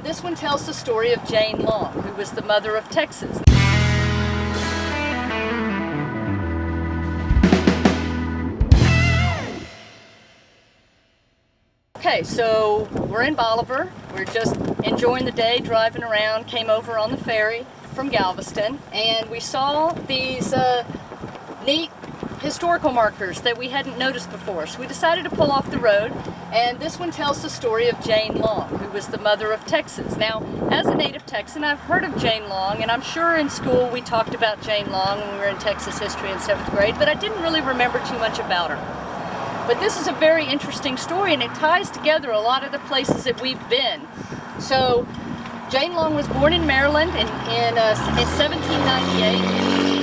This one tells the story of Jane Long, who was the mother of Texas. Okay, so we're in Bolivar. We're just enjoying the day, driving around, came over on the ferry from Galveston, and we saw these neat historical markers that we hadn't noticed before. So we decided to pull off the road, and this one tells the story of Jane Long, who was the mother of Texas. Now, as a native Texan, I've heard of Jane Long, and I'm sure in school we talked about Jane Long when we were in Texas history in 7th grade, but I didn't really remember too much about her. But this is a very interesting story, and it ties together a lot of the places that we've been. So, Jane Long was born in Maryland in 1798.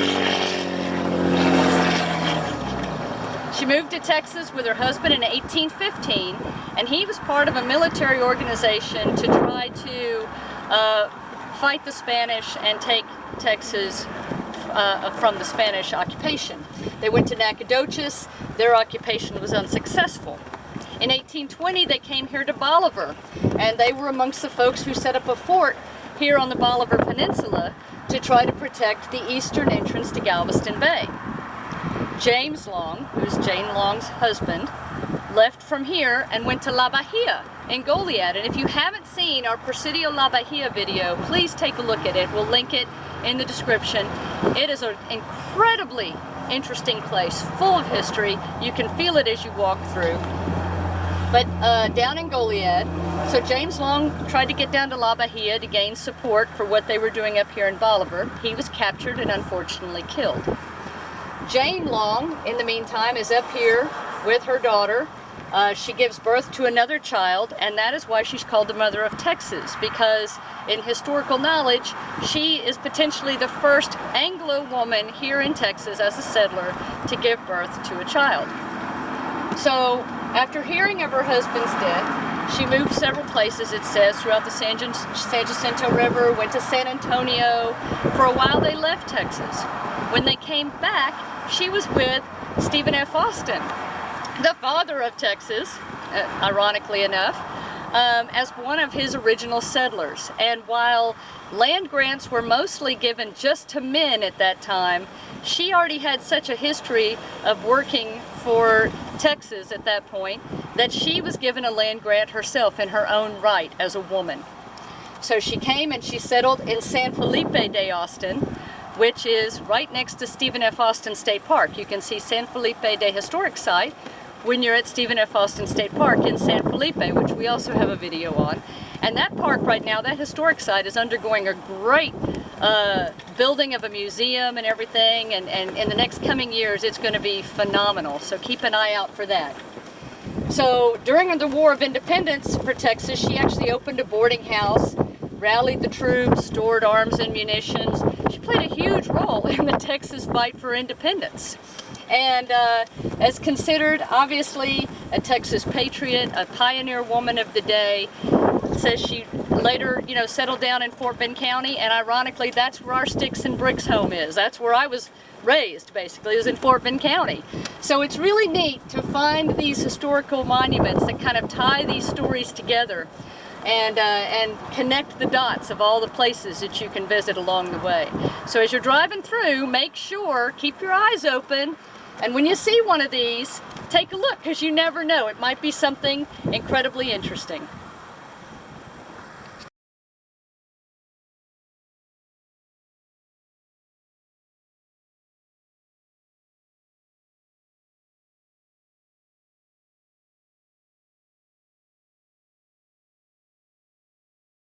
She moved to Texas with her husband in 1815, and he was part of a military organization to try to fight the Spanish and take Texas from the Spanish occupation. They went to Nacogdoches. Their occupation was unsuccessful. In 1820, they came here to Bolivar, and they were amongst the folks who set up a fort here on the Bolivar Peninsula to try to protect the eastern entrance to Galveston Bay. James Long, who's Jane Long's husband, left from here and went to La Bahia in Goliad. And if you haven't seen our Presidio La Bahia video, please take a look at it. We'll link it in the description. It is an incredibly interesting place, full of history. You can feel it as you walk through. But down in Goliad, so James Long tried to get down to La Bahia to gain support for what they were doing up here in Bolivar. He was captured and unfortunately killed. Jane Long, in the meantime, is up here with her daughter. She gives birth to another child, and that is why she's called the mother of Texas, because in historical knowledge, she is potentially the first Anglo woman here in Texas as a settler to give birth to a child. So, after hearing of her husband's death, she moved several places, it says, throughout the San Jacinto River, went to San Antonio. For a while they left Texas. When they came back, she was with Stephen F. Austin, the father of Texas, ironically enough, as one of his original settlers. And while land grants were mostly given just to men at that time, she already had such a history of working for Texas at that point that she was given a land grant herself in her own right as a woman. So she came and she settled in San Felipe de Austin, which is right next to Stephen F. Austin State Park. You can see San Felipe de Historic Site when you're at Stephen F. Austin State Park in San Felipe, which we also have a video on. And that park right now, that historic site, is undergoing a great building of a museum and everything, and in the next coming years it's going to be phenomenal, so keep an eye out for that. So during the War of Independence for Texas, she actually opened a boarding house, rallied the troops, stored arms and munitions. She played a huge role in the Texas fight for independence. And as considered, obviously, a Texas patriot, a pioneer woman of the day. It says she later, settled down in Fort Bend County, and ironically, that's where our Sticks and Bricks home is. That's where I was raised, basically, is in Fort Bend County. So it's really neat to find these historical monuments that kind of tie these stories together and connect the dots of all the places that you can visit along the way. So as you're driving through, make sure, keep your eyes open, and when you see one of these, take a look, because you never know. It might be something incredibly interesting.